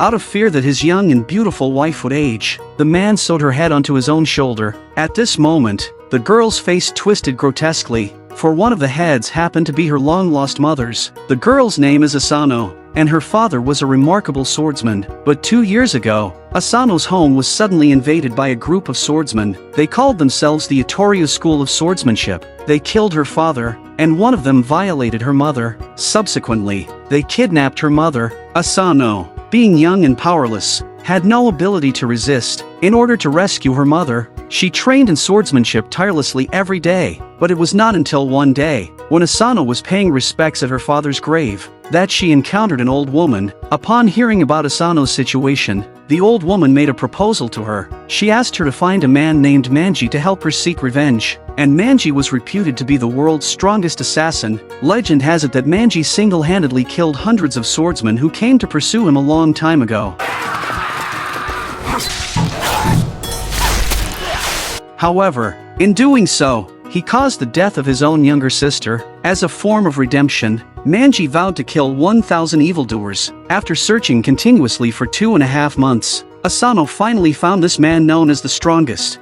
Out of fear that his young and beautiful wife would age, the man sewed her head onto his own shoulder. At this moment, the girl's face twisted grotesquely, for one of the heads happened to be her long-lost mother's. The girl's name is Asano, and her father was a remarkable swordsman. But 2 years ago, Asano's home was suddenly invaded by a group of swordsmen. They called themselves the Immortal School of Swordsmanship. They killed her father, and one of them violated her mother. Subsequently, they kidnapped her mother. Asano, being young and powerless, had no ability to resist. In order to rescue her mother, she trained in swordsmanship tirelessly every day. But it was not until one day, when Asano was paying respects at her father's grave, that she encountered an old woman. Upon hearing about Asano's situation, the old woman made a proposal to her. She asked her to find a man named Manji to help her seek revenge, and Manji was reputed to be the world's strongest assassin. Legend has it that Manji single-handedly killed hundreds of swordsmen who came to pursue him a long time ago. However, in doing so, he caused the death of his own younger sister. As a form of redemption, Manji vowed to kill 1,000 evildoers. After searching continuously for 2.5 months, Asano finally found this man known as the strongest.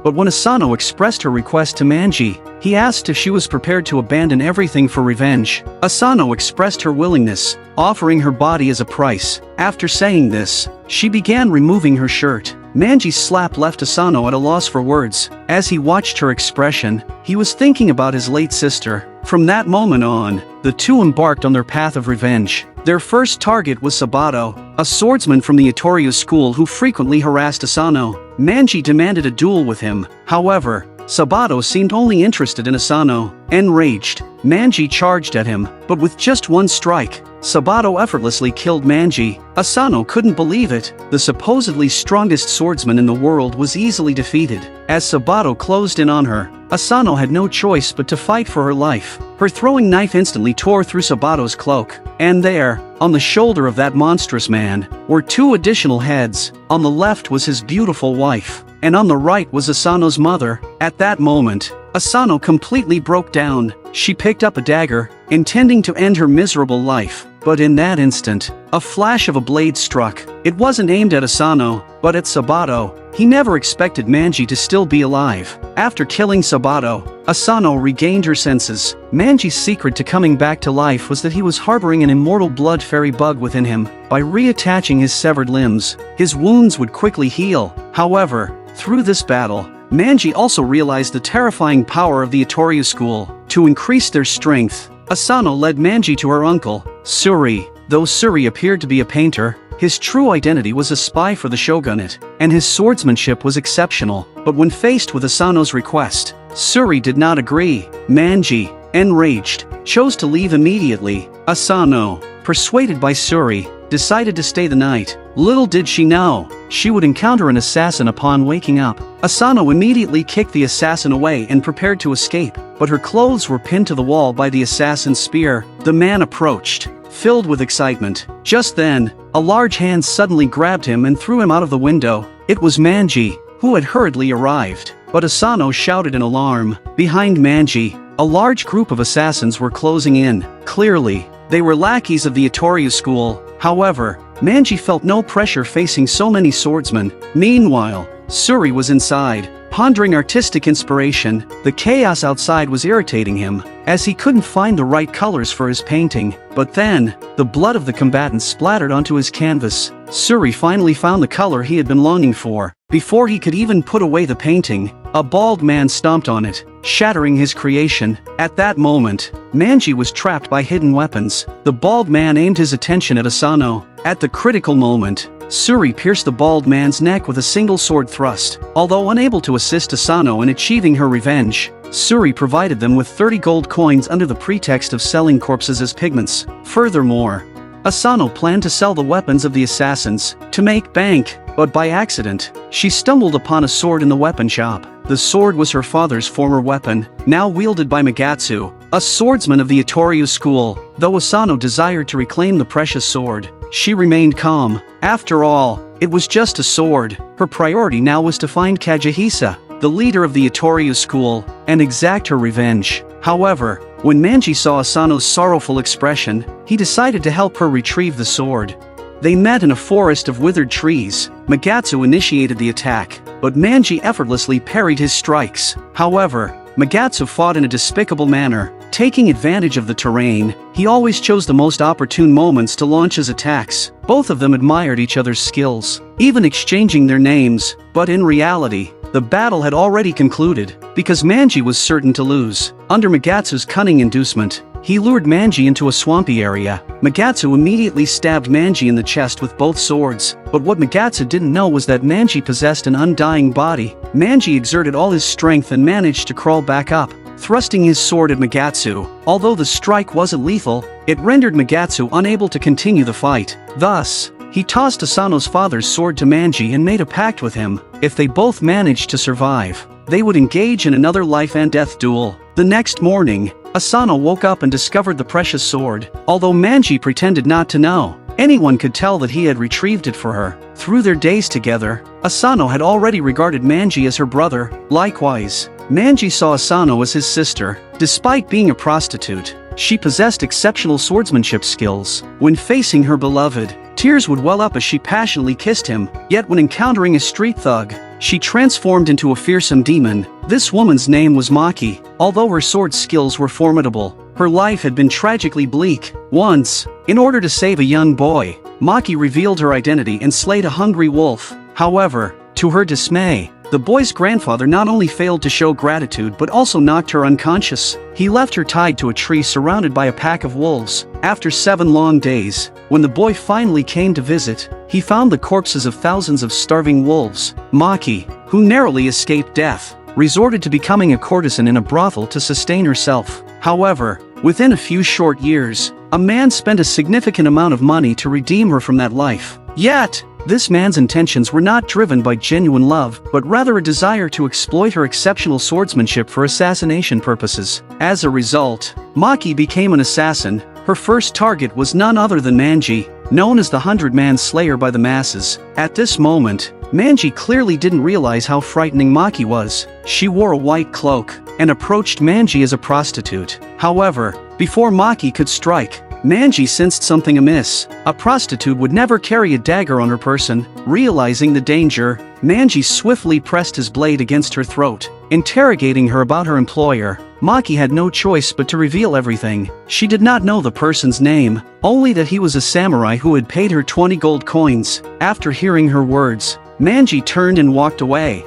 But when Asano expressed her request to Manji, he asked if she was prepared to abandon everything for revenge. Asano expressed her willingness, offering her body as a price. After saying this, she began removing her shirt. Manji's slap left Asano at a loss for words. As he watched her expression, he was thinking about his late sister. From that moment on, the two embarked on their path of revenge. Their first target was Sabato, a swordsman from the Immortal school who frequently harassed Asano. Manji demanded a duel with him. However, Sabato seemed only interested in Asano. Enraged, Manji charged at him, but with just one strike, Sabato effortlessly killed Manji. Asano couldn't believe it. The supposedly strongest swordsman in the world was easily defeated. As Sabato closed in on her, Asano had no choice but to fight for her life. Her throwing knife instantly tore through Sabato's cloak. And there, on the shoulder of that monstrous man, were 2 additional heads. On the left was his beautiful wife, and on the right was Asano's mother. At that moment, Asano completely broke down. She picked up a dagger, intending to end her miserable life. But in that instant, a flash of a blade struck. It wasn't aimed at Asano, but at Sabato. He never expected Manji to still be alive. After killing Sabato, Asano regained her senses. Manji's secret to coming back to life was that he was harboring an immortal blood fairy bug within him. By reattaching his severed limbs, his wounds would quickly heal. However, through this battle, Manji also realized the terrifying power of the Immortal school. To increase their strength, Asano led Manji to her uncle, Suri. Though Suri appeared to be a painter, his true identity was a spy for the shogunate, and his swordsmanship was exceptional. But when faced with Asano's request, Suri did not agree. Manji, enraged, chose to leave immediately. Asano, persuaded by Suri, decided to stay the night. Little did she know, she would encounter an assassin upon waking up. Asano immediately kicked the assassin away and prepared to escape, but her clothes were pinned to the wall by the assassin's spear. The man approached, filled with excitement. Just then, a large hand suddenly grabbed him and threw him out of the window. It was Manji, who had hurriedly arrived. But Asano shouted in alarm. Behind Manji, a large group of assassins were closing in. Clearly, they were lackeys of the Immortal school. However, Manji felt no pressure facing so many swordsmen. Meanwhile, Suri was inside, pondering artistic inspiration. The chaos outside was irritating him, as he couldn't find the right colors for his painting. But then, the blood of the combatants splattered onto his canvas. Suri finally found the color he had been longing for. Before he could even put away the painting, a bald man stomped on it, shattering his creation. At that moment, Manji was trapped by hidden weapons. The bald man aimed his attention at Asano. At the critical moment, Suri pierced the bald man's neck with a single sword thrust. Although unable to assist Asano in achieving her revenge, Suri provided them with 30 gold coins under the pretext of selling corpses as pigments. Furthermore, Asano planned to sell the weapons of the assassins to make bank, but by accident, she stumbled upon a sword in the weapon shop. The sword was her father's former weapon, now wielded by Magatsu, a swordsman of the Immortal school. Though Asano desired to reclaim the precious sword, she remained calm. After all, it was just a sword. Her priority now was to find Kagehisa, the leader of the Immortal school, and exact her revenge. However, When Manji saw Asano's sorrowful expression, he decided to help her retrieve the sword. They met in a forest of withered trees. Magatsu initiated the attack, but Manji effortlessly parried his strikes. However, Magatsu fought in a despicable manner. Taking advantage of the terrain, he always chose the most opportune moments to launch his attacks. Both of them admired each other's skills, even exchanging their names, but in reality, the battle had already concluded, because Manji was certain to lose. Under Magatsu's cunning inducement, he lured Manji into a swampy area. Magatsu immediately stabbed Manji in the chest with both swords, but what Magatsu didn't know was that Manji possessed an undying body. Manji exerted all his strength and managed to crawl back up, thrusting his sword at Magatsu. Although the strike wasn't lethal, it rendered Magatsu unable to continue the fight. Thus, he tossed Asano's father's sword to Manji and made a pact with him. If they both managed to survive, they would engage in another life and death duel. The next morning, Asano woke up and discovered the precious sword. Although Manji pretended not to know, anyone could tell that he had retrieved it for her. Through their days together, Asano had already regarded Manji as her brother. Likewise, Manji saw Asano as his sister. Despite being a prostitute, she possessed exceptional swordsmanship skills. When facing her beloved, tears would well up as she passionately kissed him. Yet when encountering a street thug, she transformed into a fearsome demon. This woman's name was Maki. Although her sword skills were formidable, her life had been tragically bleak. Once, in order to save a young boy, Maki revealed her identity and slayed a hungry wolf. However, to her dismay, the boy's grandfather not only failed to show gratitude but also knocked her unconscious. He left her tied to a tree surrounded by a pack of wolves. After 7 long days, when the boy finally came to visit, he found the corpses of thousands of starving wolves. Maki, who narrowly escaped death, resorted to becoming a courtesan in a brothel to sustain herself. However, within a few short years, a man spent a significant amount of money to redeem her from that life. Yet, this man's intentions were not driven by genuine love, but rather a desire to exploit her exceptional swordsmanship for assassination purposes. As a result, Maki became an assassin. Her first target was none other than Manji, known as the 100-Man Slayer by the masses. At this moment, Manji clearly didn't realize how frightening Maki was. She wore a white cloak and approached Manji as a prostitute. However, before Maki could strike, Manji sensed something amiss. A prostitute would never carry a dagger on her person. Realizing the danger, Manji swiftly pressed his blade against her throat. Interrogating her about her employer, Maki had no choice but to reveal everything. She did not know the person's name, only that he was a samurai who had paid her 20 gold coins. After hearing her words, Manji turned and walked away.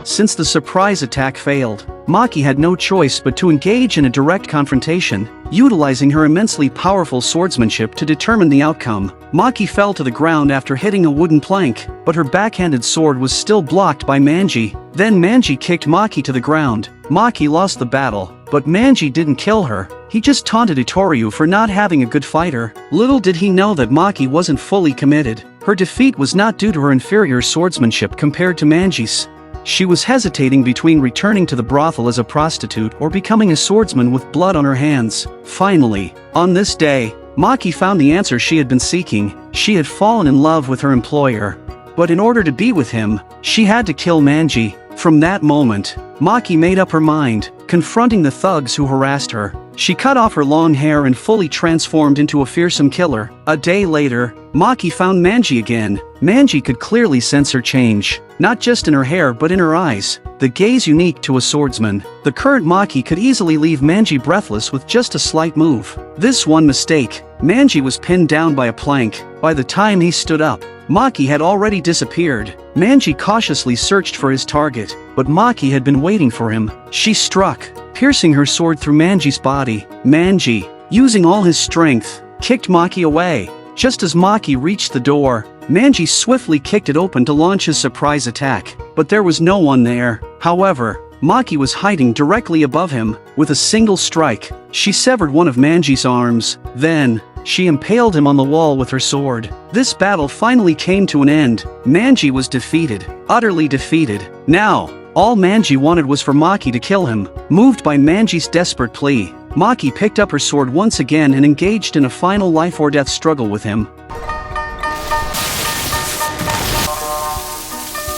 Since the surprise attack failed, Maki had no choice but to engage in a direct confrontation, utilizing her immensely powerful swordsmanship to determine the outcome. Maki fell to the ground after hitting a wooden plank, but her backhanded sword was still blocked by Manji. Then Manji kicked Maki to the ground. Maki lost the battle, but Manji didn't kill her. He just taunted Itoryu for not having a good fighter. Little did he know that Maki wasn't fully committed. Her defeat was not due to her inferior swordsmanship compared to Manji's. She was hesitating between returning to the brothel as a prostitute or becoming a swordsman with blood on her hands. Finally, on this day, Maki found the answer she had been seeking. She had fallen in love with her employer. But in order to be with him, she had to kill Manji. From that moment, Maki made up her mind, confronting the thugs who harassed her. She cut off her long hair and fully transformed into a fearsome killer. A day later, Maki found Manji again. Manji could clearly sense her change, not just in her hair but in her eyes, the gaze unique to a swordsman. The current Maki could easily leave Manji breathless with just a slight move. This one mistake, Manji was pinned down by a plank. By the time he stood up, Maki had already disappeared. Manji cautiously searched for his target, but Maki had been waiting for him. She struck, piercing her sword through Manji's body. Manji, using all his strength, kicked Maki away. Just as Maki reached the door, Manji swiftly kicked it open to launch his surprise attack, but there was no one there. However, Maki was hiding directly above him. With a single strike, she severed one of Manji's arms. Then, she impaled him on the wall with her sword. This battle finally came to an end. Manji was defeated, utterly defeated. Now, all Manji wanted was for Maki to kill him. Moved by Manji's desperate plea, Maki picked up her sword once again and engaged in a final life-or-death struggle with him.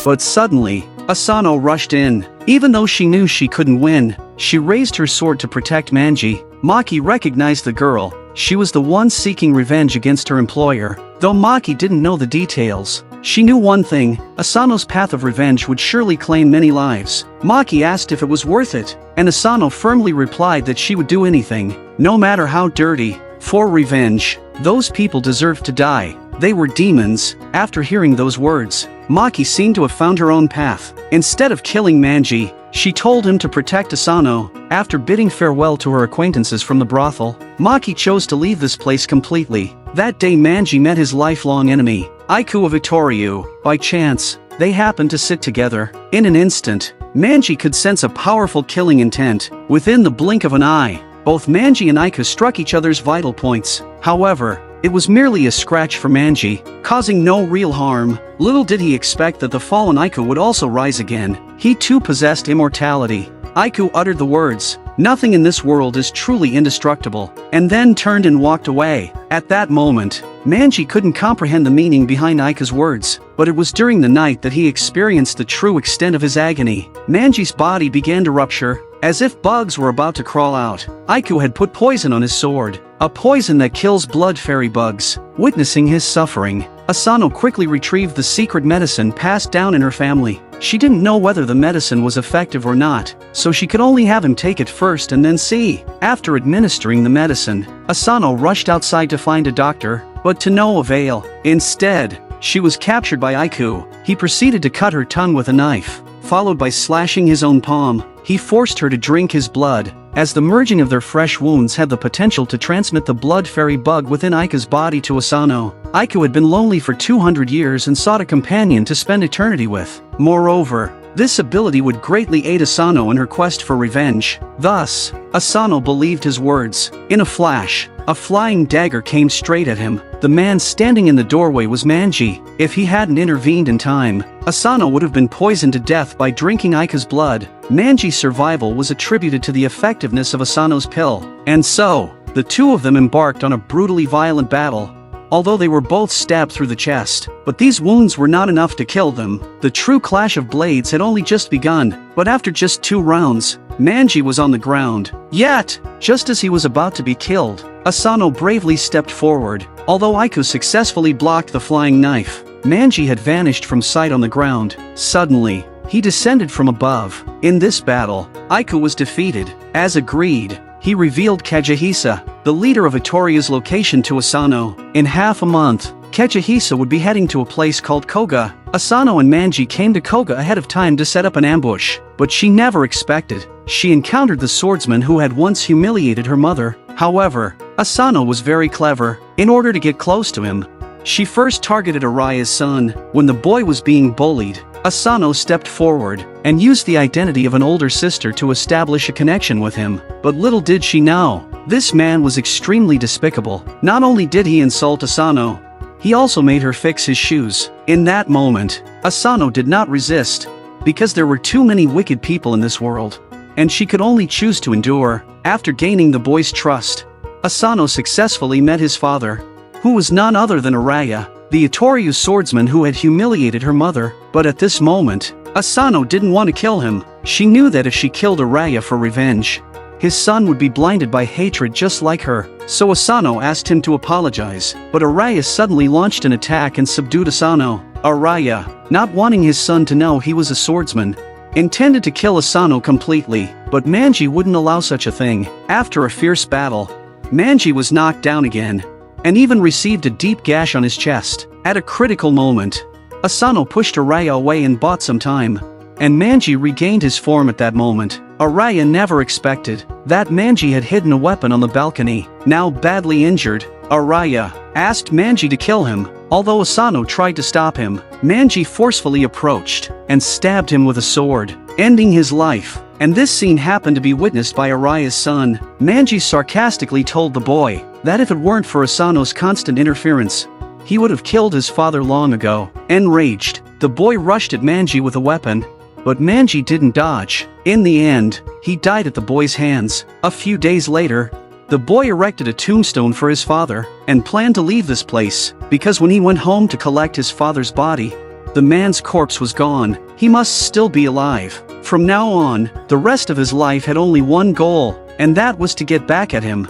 But suddenly, Asano rushed in. Even though she knew she couldn't win, she raised her sword to protect Manji. Maki recognized the girl. She was the one seeking revenge against her employer. Though Maki didn't know the details, she knew one thing: Asano's path of revenge would surely claim many lives. Maki asked if it was worth it, and Asano firmly replied that she would do anything, no matter how dirty, for revenge. Those people deserved to die. They were demons. After hearing those words, Maki seemed to have found her own path. Instead of killing Manji, she told him to protect Asano. After bidding farewell to her acquaintances from the brothel, Maki chose to leave this place completely. That day Manji met his lifelong enemy, Aiko of Itoryu. By chance, they happened to sit together. In an instant, Manji could sense a powerful killing intent. Within the blink of an eye, both Manji and Aiko struck each other's vital points. However, it was merely a scratch for Manji, causing no real harm. Little did he expect that the fallen Aiko would also rise again. He too possessed immortality. Aiko uttered the words, "Nothing in this world is truly indestructible," and then turned and walked away. At that moment, Manji couldn't comprehend the meaning behind Aiko's words, but it was during the night that he experienced the true extent of his agony. Manji's body began to rupture, as if bugs were about to crawl out. Aiko had put poison on his sword, a poison that kills blood fairy bugs. Witnessing his suffering, Asano quickly retrieved the secret medicine passed down in her family. She didn't know whether the medicine was effective or not, so she could only have him take it first and then see. After administering the medicine, Asano rushed outside to find a doctor, but to no avail. Instead, she was captured by Aiko. He proceeded to cut her tongue with a knife, followed by slashing his own palm. He forced her to drink his blood, as the merging of their fresh wounds had the potential to transmit the blood fairy bug within Aiko's body to Asano. Aiko had been lonely for 200 years and sought a companion to spend eternity with. Moreover, this ability would greatly aid Asano in her quest for revenge. Thus, Asano believed his words. In a flash, a flying dagger came straight at him. The man standing in the doorway was Manji. If he hadn't intervened in time, Asano would have been poisoned to death by drinking Aiko's blood. Manji's survival was attributed to the effectiveness of Asano's pill. And so, the two of them embarked on a brutally violent battle. Although they were both stabbed through the chest, but these wounds were not enough to kill them. The true clash of blades had only just begun, but after just 2 rounds, Manji was on the ground. Yet, just as he was about to be killed, Asano bravely stepped forward. Although Aiko successfully blocked the flying knife, Manji had vanished from sight on the ground. Suddenly, he descended from above. In this battle, Aiko was defeated. As agreed, he revealed Kajihisa, the leader of Itoryu's location, to Asano. In half a month, Kajihisa would be heading to a place called Koga. Asano and Manji came to Koga ahead of time to set up an ambush, but she never expected. She encountered the swordsman who had once humiliated her mother. However, Asano was very clever. In order to get close to him, she first targeted Araya's son. When the boy was being bullied, Asano stepped forward and used the identity of an older sister to establish a connection with him. But little did she know, this man was extremely despicable. Not only did he insult Asano, he also made her fix his shoes. In that moment, Asano did not resist, because there were too many wicked people in this world, and she could only choose to endure. After gaining the boy's trust, Asano successfully met his father, who was none other than Araya, the Itoryu swordsman who had humiliated her mother. But at this moment, Asano didn't want to kill him. She knew that if she killed Araya for revenge, his son would be blinded by hatred just like her. So Asano asked him to apologize, but Araya suddenly launched an attack and subdued Asano. Araya, not wanting his son to know he was a swordsman, intended to kill Asano completely, but Manji wouldn't allow such a thing. After a fierce battle, Manji was knocked down again, and even received a deep gash on his chest. At a critical moment, Asano pushed Araya away and bought some time, and Manji regained his form at that moment. Araya never expected that Manji had hidden a weapon on the balcony. Now badly injured, Araya asked Manji to kill him. Although Asano tried to stop him, Manji forcefully approached and stabbed him with a sword, ending his life. And this scene happened to be witnessed by Araya's son. Manji sarcastically told the boy that if it weren't for Asano's constant interference, he would have killed his father long ago. Enraged, the boy rushed at Manji with a weapon, but Manji didn't dodge. In the end, he died at the boy's hands. A few days later, the boy erected a tombstone for his father and planned to leave this place, because when he went home to collect his father's body, the man's corpse was gone. He must still be alive. From now on, the rest of his life had only one goal, and that was to get back at him.